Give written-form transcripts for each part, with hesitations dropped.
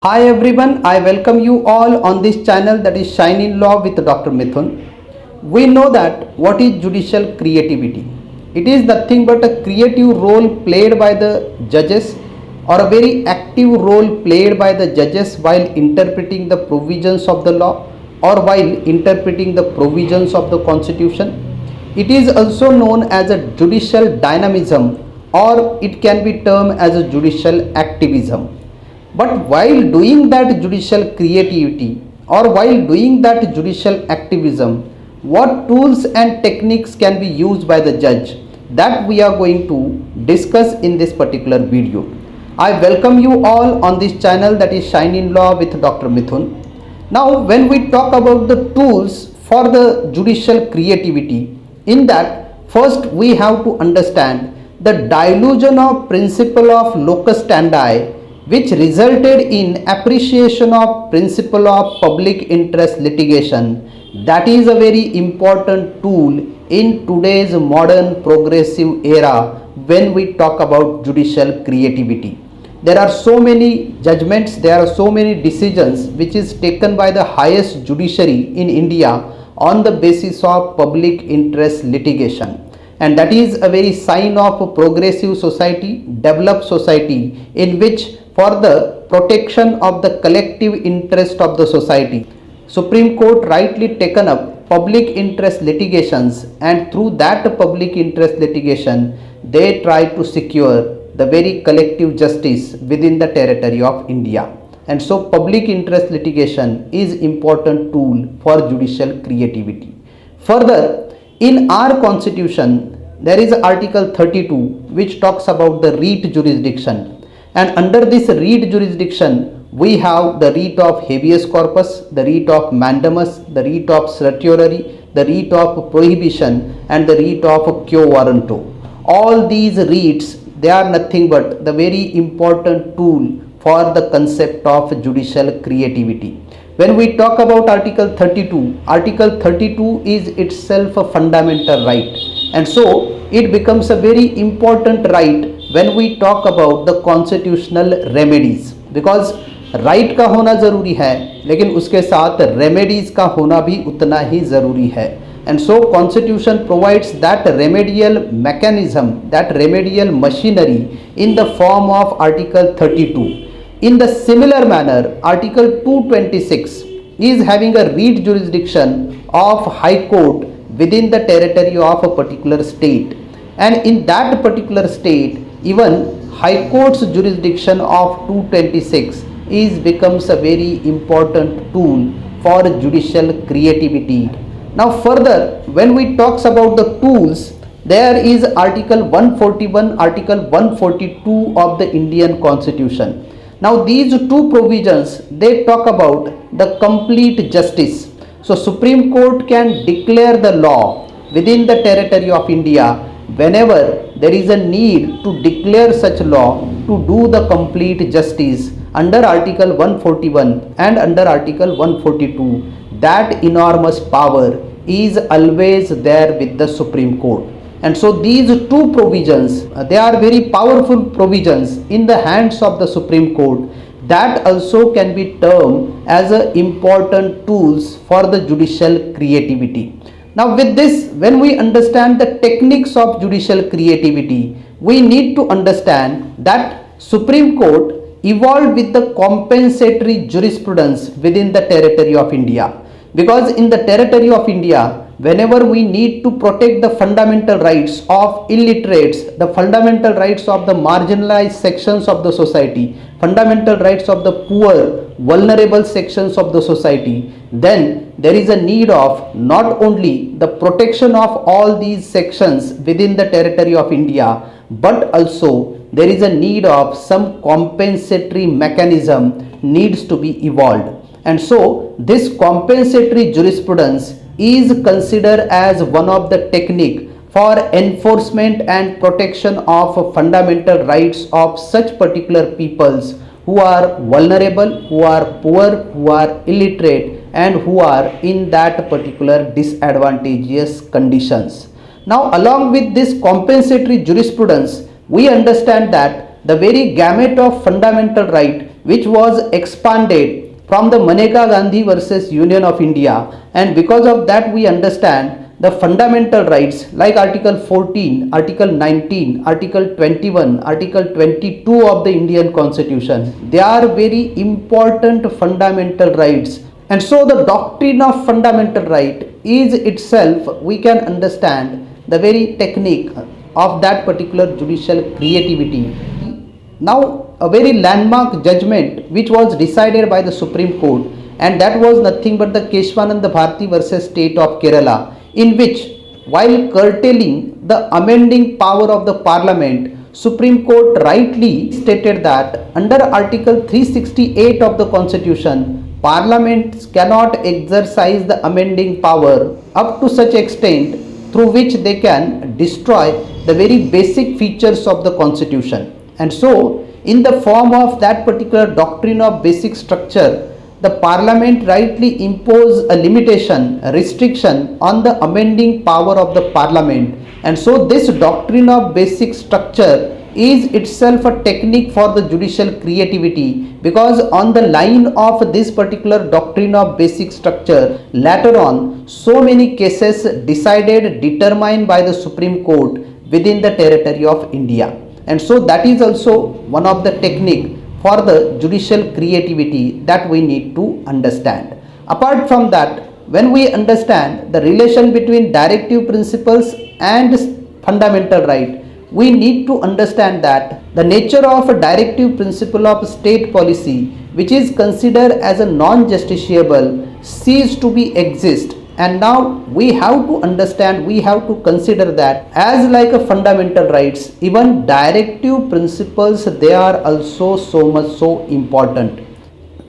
Hi everyone, I welcome you all on this channel that is Shine in Law with Dr. Mithun. We know that what is judicial creativity? It is nothing but a creative role played by the judges or a very active role played by the judges while interpreting the provisions of the law or while interpreting the provisions of the constitution. It is also known as a judicial dynamism or it can be termed as a judicial activism. But while doing that judicial creativity or while doing that judicial activism, what tools and techniques can be used by the judge? That we are going to discuss in this particular video. I welcome you all on this channel that is Shine in Law with Dr. Mithun. Now, when we talk about the tools for the judicial creativity, in that first we have to understand the delusion of principle of locus standi, which resulted in appreciation of principle of public interest litigation. That is a very important tool in today's modern progressive era when we talk about judicial creativity. There are so many judgments, there are so many decisions which is taken by the highest judiciary in India on the basis of public interest litigation, and that is a very sign of a progressive society, developed society, in which for the protection of the collective interest of the society, Supreme Court rightly taken up public interest litigations, and through that public interest litigation they try to secure the very collective justice within the territory of India. And so public interest litigation is important tool for judicial creativity. Further, in our constitution there is Article 32 which talks about the writ jurisdiction, and under this writ jurisdiction we have the writ of habeas corpus, the writ of mandamus, the writ of certiorari, the writ of prohibition, and the writ of quo warranto. All these writs, they are nothing but the very important tool for the concept of judicial creativity. When we talk about Article 32 is itself a fundamental right, and so it becomes a very important right when we talk about the constitutional remedies, because right का होना ज़रूरी है लेकिन उसके साथ remedies का होना भी उतना ही ज़रूरी है. And so constitution provides that remedial mechanism, that remedial machinery in the form of Article 32. In the similar manner, Article 226 is having a writ jurisdiction of High Court within the territory of a particular state, and in that particular state even High Court's jurisdiction of 226 is becomes a very important tool for judicial creativity. Now further, when we talks about the tools, there is Article 141, Article 142 of the Indian Constitution. Now these two provisions, they talk about the complete justice. So Supreme Court can declare the law within the territory of India whenever there is a need to declare such law to do the complete justice under Article 141 and under Article 142. That enormous power is always there with the Supreme Court. And so these two provisions, they are very powerful provisions in the hands of the Supreme Court, that also can be termed as a important tools for the judicial creativity. Now with this, when we understand the techniques of judicial creativity, we need to understand that Supreme Court evolved with the compensatory jurisprudence within the territory of India, because in the territory of India, whenever we need to protect the fundamental rights of illiterates, the fundamental rights of the marginalized sections of the society, fundamental rights of the poor, vulnerable sections of the society, then there is a need of not only the protection of all these sections within the territory of India, but also there is a need of some compensatory mechanism needs to be evolved. And so this compensatory jurisprudence is considered as one of the technique for enforcement and protection of fundamental rights of such particular peoples who are vulnerable, who are poor, who are illiterate, and who are in that particular disadvantageous conditions. Now along with this compensatory jurisprudence, we understand that the very gamut of fundamental right which was expanded from the Maneka Gandhi versus Union of India, and because of that we understand the fundamental rights like Article 14, Article 19, Article 21, Article 22 of the Indian Constitution. They are very important fundamental rights, and so the doctrine of fundamental right is itself, we can understand the very technique of that particular judicial creativity. Now, a very landmark judgment which was decided by the Supreme Court, and that was nothing but the Keshwananda Bharati versus State of Kerala, in which, while curtailing the amending power of the Parliament, Supreme Court rightly stated that under Article 368 of the Constitution, Parliaments cannot exercise the amending power up to such extent through which they can destroy the very basic features of the Constitution. And so, in the form of that particular doctrine of basic structure, the Parliament rightly impose a limitation, a restriction on the amending power of the Parliament. And so, this doctrine of basic structure is itself a technique for the judicial creativity, because on the line of this particular doctrine of basic structure, later on so many cases decided, determined by the Supreme Court within the territory of India. And so that is also one of the technique for the judicial creativity that we need to understand. Apart from that, when we understand the relation between directive principles and fundamental right, we need to understand that the nature of a directive principle of state policy, which is considered as a non-justiciable, cease to be exist. And now we have to understand, we have to consider that as like a fundamental rights, even directive principles, they are also so much so important.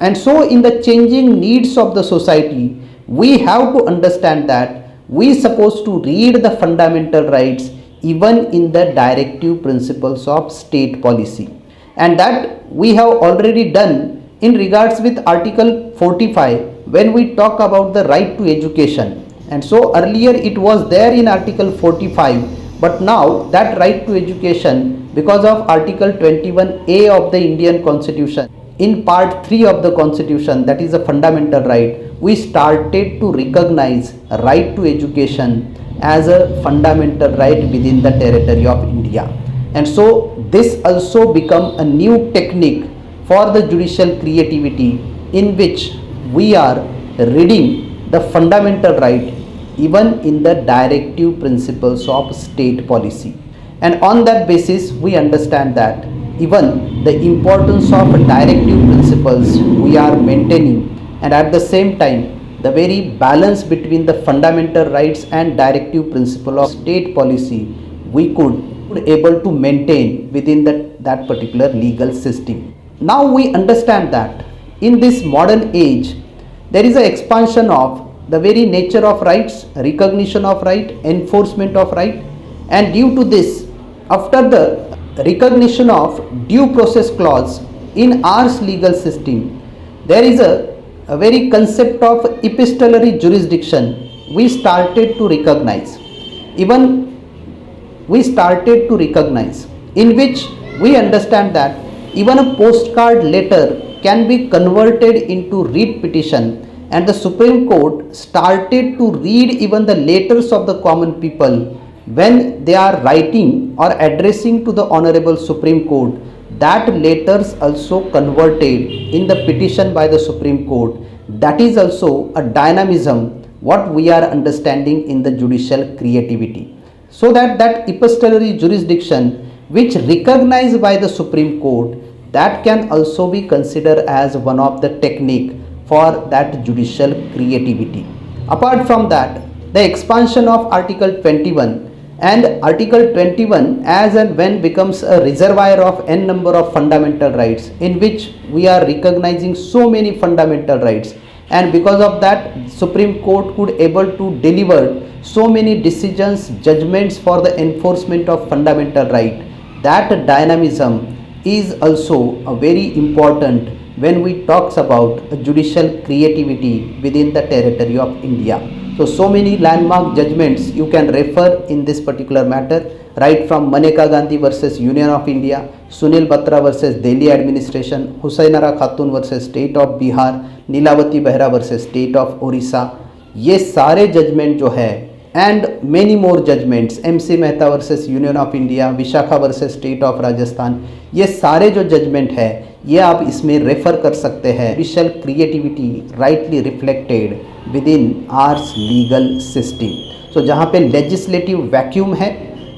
And so in the changing needs of the society, we have to understand that we supposed to read the fundamental rights even in the directive principles of state policy. And that we have already done in regards with Article 45 when we talk about the right to education. And so earlier it was there in Article 45, but now that right to education, because of Article 21A of the Indian Constitution, in part 3 of the Constitution, that is a fundamental right, we started to recognize right to education as a fundamental right within the territory of India. And so this also become a new technique for the judicial creativity, in which we are reading the fundamental right even in the directive principles of state policy. And on that basis we understand that even the importance of directive principles we are maintaining, and at the same time the very balance between the fundamental rights and directive principle of state policy we could able to maintain within that particular legal system. Now we understand that in this modern age there is an expansion of the very nature of rights, recognition of right, enforcement of right, and due to this, after the recognition of due process clause in our legal system, there is a very concept of epistolary jurisdiction we started to recognize. Even we started to recognize, in which we understand that even a postcard letter can be converted into writ petition, and the Supreme Court started to read even the letters of the common people when they are writing or addressing to the Honorable Supreme Court. That letters also converted in the petition by the Supreme Court. That is also a dynamism what we are understanding in the judicial creativity. So that epistolary jurisdiction which recognized by the Supreme Court, that can also be considered as one of the technique for that judicial creativity. Apart from that, the expansion of Article 21, and Article 21 as and when becomes a reservoir of n number of fundamental rights, in which we are recognizing so many fundamental rights, and because of that Supreme Court could able to deliver so many decisions, judgments for the enforcement of fundamental right. That dynamism is also a very important when we talks about judicial creativity within the territory of India. So many landmark judgments you can refer in this particular matter, right from Maneka Gandhi versus Union of India, Sunil Batra versus Delhi Administration, Husainara Khatun versus State of Bihar, Nilabati Behera versus state of Orissa, ये सारे judgement जो है and many more judgements, MC Mehta versus union of India, Vishaka versus state of Rajasthan, ये सारे जो judgement है ये आप इसमें रेफर कर सकते हैं. Judicial creativity rightly reflected within ours legal system. So जहाँ पे लेजिस्लेटिव वैक्यूम है,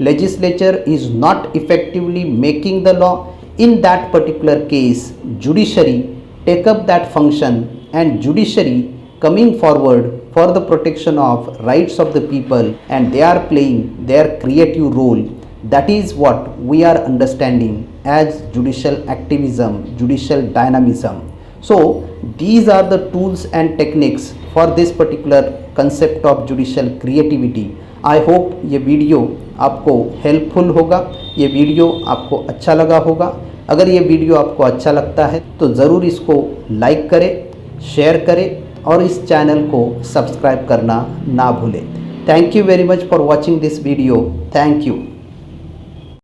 legislature is not effectively making the law, in that particular case judiciary take up that function and judiciary coming forward for the protection of rights of the people, and they are playing their creative role. That is what we are understanding as judicial activism, judicial dynamism. So these are the tools and techniques for this particular concept of judicial creativity. I hope ये video आपको helpful होगा, ये video आपको अच्छा लगा होगा. अगर ये वीडियो आपको अच्छा लगता है तो ज़रूर इसको लाइक करें, शेयर करें और इस चैनल को सब्सक्राइब करना ना भूलें. Thank you very much for watching this video. Thank you.